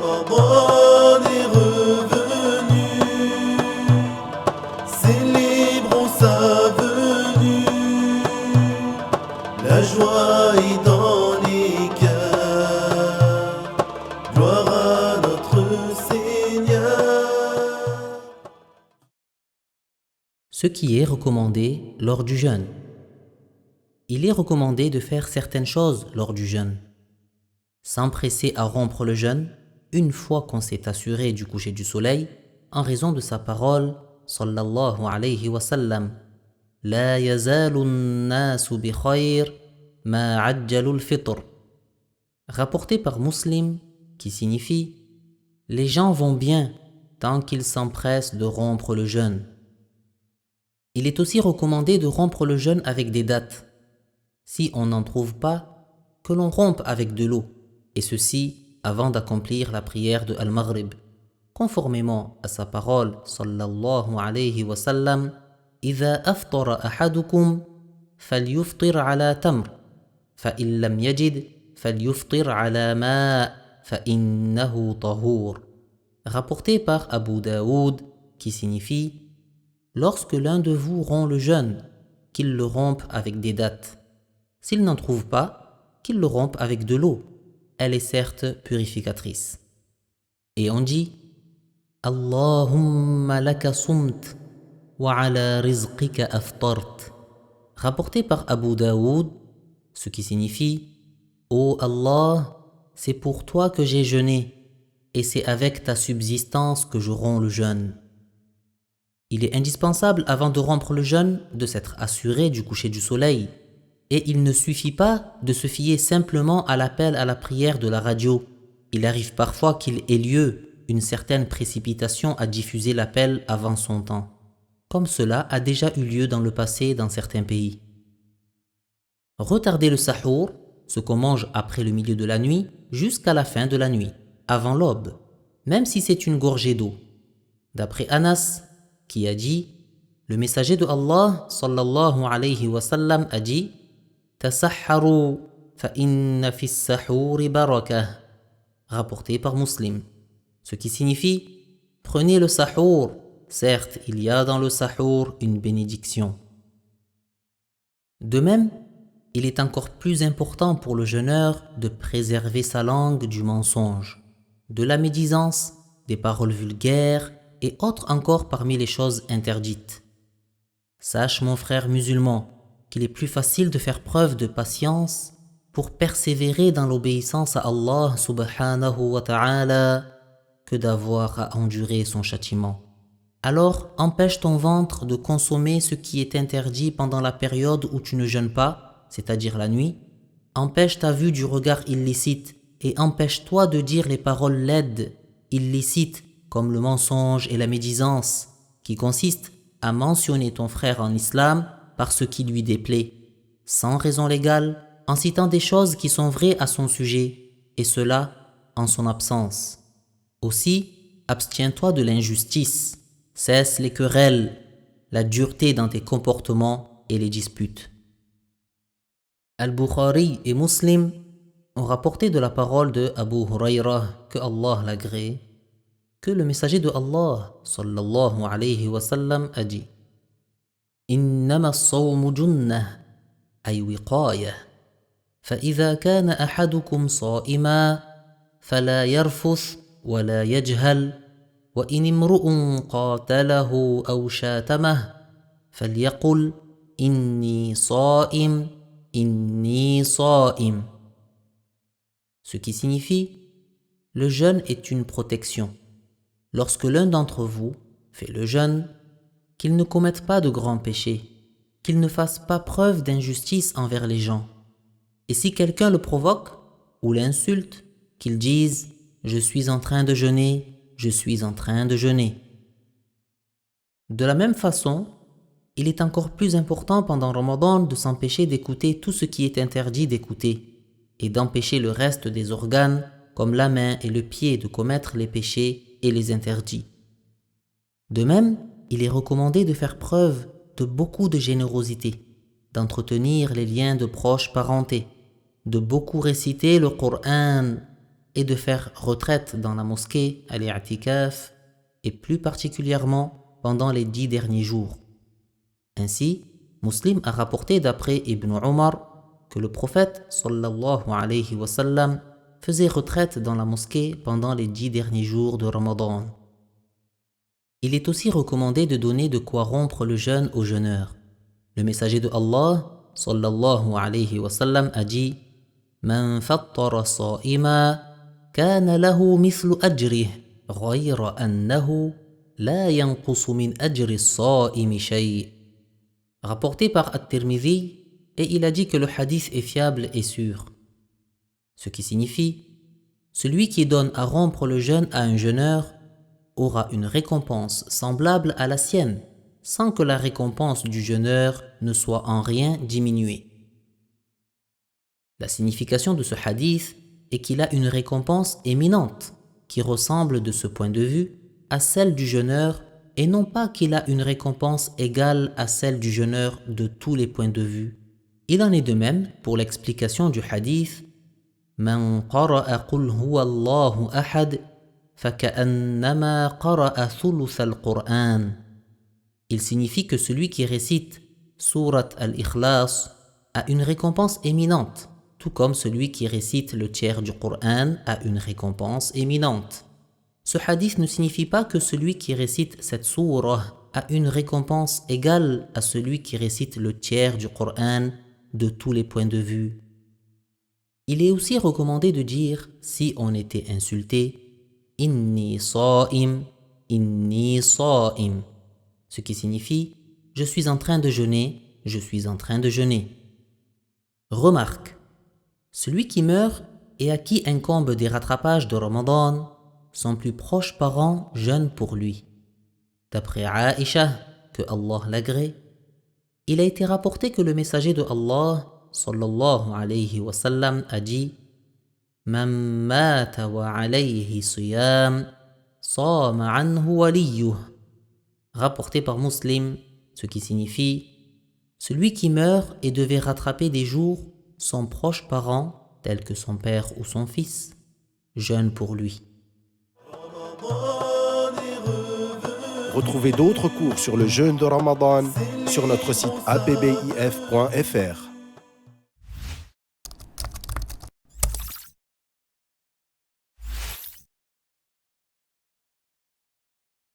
Ramadan est revenu, célébrons sa venue. La joie est dans les cœurs, gloire à notre Seigneur. Ce qui est recommandé lors du jeûne. Il est recommandé de faire certaines choses lors du jeûne. S'empresser à rompre le jeûne une fois qu'on s'est assuré du coucher du soleil en raison de sa parole sallallahu alayhi wa sallam. La yazalu an-nasu bi khayr ma ajjalu al-fitr. Rapporté par Muslim, qui signifie les gens vont bien tant qu'ils s'empressent de rompre le jeûne. Il est aussi recommandé de rompre le jeûne avec des dates. Si on n'en trouve pas, que l'on rompe avec de l'eau, et ceci avant d'accomplir la prière de Al-Maghrib, conformément à sa parole sallallahu alayhi wa sallam. إذا أفطر أحدكم فليفطر على تمر فإن لم يجد فليفطر على ماء فإنه طهور. Rapporté par Abu Daoud, qui signifie lorsque l'un de vous rompt le jeûne, qu'il le rompe avec des dates. S'il n'en trouve pas, qu'il le rompe avec de l'eau. Elle est certes purificatrice. Et on dit Allahumma laka sumt wa ala rizqika aftart. Rapporté par Abu Daoud, ce qui signifie Ô Allah, c'est pour toi que j'ai jeûné, et c'est avec ta subsistance que je romps le jeûne. Il est indispensable avant de rompre le jeûne de s'être assuré du coucher du soleil. Et il ne suffit pas de se fier simplement à l'appel à la prière de la radio. Il arrive parfois qu'il ait lieu une certaine précipitation à diffuser l'appel avant son temps, comme cela a déjà eu lieu dans le passé dans certains pays. Retarder le sahour, ce qu'on mange après le milieu de la nuit, jusqu'à la fin de la nuit, avant l'aube, même si c'est une gorgée d'eau. D'après Anas, qui a dit, le messager de Allah sallallahu alayhi wa sallam a dit Tasahharu fa inna fi as-sahuri barakah, rapporté par Muslim, ce qui signifie prenez le sahour, certes il y a dans le sahour une bénédiction. De même, il est encore plus important pour le jeûneur de préserver sa langue du mensonge, de la médisance, des paroles vulgaires et autres encore parmi les choses interdites. Sache mon frère musulman qu'il est plus facile de faire preuve de patience pour persévérer dans l'obéissance à Allah subhanahu wa ta'ala que d'avoir à endurer son châtiment. Alors empêche ton ventre de consommer ce qui est interdit pendant la période où tu ne jeûnes pas, c'est-à-dire la nuit. Empêche ta vue du regard illicite et empêche-toi de dire les paroles laides, illicites, comme le mensonge et la médisance, qui consistent à mentionner ton frère en islam par ce qui lui déplaît, sans raison légale, en citant des choses qui sont vraies à son sujet, et cela en son absence. Aussi, abstiens-toi de l'injustice, cesse les querelles, la dureté dans tes comportements et les disputes. Al-Bukhari et Muslim ont rapporté de la parole de Abu Huraira, que Allah l'agrée, que le messager de Allah sallallahu alayhi wa sallam a dit إنما الصوم جنة أي وقاية فإذا كان أحدكم صائما فلا يرفث ولا يجهل وإن امرؤ قاتله أو شاتمه فليقل إني صائم إني صائم. Ce qui signifie le jeûne est une protection. Lorsque l'un d'entre vous fait le jeûne, qu'il ne commette pas de grands péchés, qu'il ne fasse pas preuve d'injustice envers les gens. Et si quelqu'un le provoque ou l'insulte, qu'il dise « Je suis en train de jeûner, je suis en train de jeûner ». De la même façon, il est encore plus important pendant Ramadan de s'empêcher d'écouter tout ce qui est interdit d'écouter et d'empêcher le reste des organes, comme la main et le pied, de commettre les péchés et les interdits. De même, il est recommandé de faire preuve de beaucoup de générosité, d'entretenir les liens de proche parenté, de beaucoup réciter le Coran est de faire retraite dans la mosquée à l'i'tikaf et plus particulièrement pendant les 10 derniers jours. Ainsi, Muslim a rapporté d'après Ibn Omar que le prophète sallallahu alayhi wa sallam faisait retraite dans la mosquée pendant les 10 derniers jours de Ramadan. Il est aussi recommandé de donner de quoi rompre le jeûne aux jeûneurs. Le messager de Allah sallallahu alayhi wa sallam a dit Man fattara sa'ima kana lahu mithlu ajrih ghayra annahu la yanqusu min ajri as-sa'imi shay'. Rapporté par At-Tirmidhi, et il a dit que le hadith est fiable et sûr. Ce qui signifie, celui qui donne à rompre le jeûne à un jeûneur aura une récompense semblable à la sienne, sans que la récompense du jeûneur ne soit en rien diminuée. La signification de ce hadith est qu'il a une récompense éminente, qui ressemble de ce point de vue à celle du jeûneur, et non pas qu'il a une récompense égale à celle du jeûneur de tous les points de vue. Il en est de même pour l'explication du hadith Man qara'a qul huwa Allahu ahad faka'annama qara'a thuluth al-Qur'an. Il signifie que celui qui récite Surat al-Ikhlas a une récompense éminente, tout comme celui qui récite le tiers du Qur'an a une récompense éminente. Ce hadith ne signifie pas que celui qui récite cette sourate a une récompense égale à celui qui récite le tiers du Qur'an de tous les points de vue. Il est aussi recommandé de dire, si on était insulté, « Inni sa'im, ce qui signifie « Je suis en train de jeûner, je suis en train de jeûner ». Remarque, celui qui meurt et à qui incombe des rattrapages de Ramadan, son plus proche parent jeûne pour lui. D'après Aïcha, que Allah l'agrée, il a été rapporté que le messager de Allah sallallahu alayhi wa sallam a dit Man mata wa alayhi siyam sama anhu waliyuh. Rapporté par Muslim, ce qui signifie celui qui meurt et devait rattraper des jours, son proche parent, tel que son père ou son fils, jeûne pour lui. Retrouvez d'autres cours sur le jeûne de Ramadan sur notre site apbif.fr.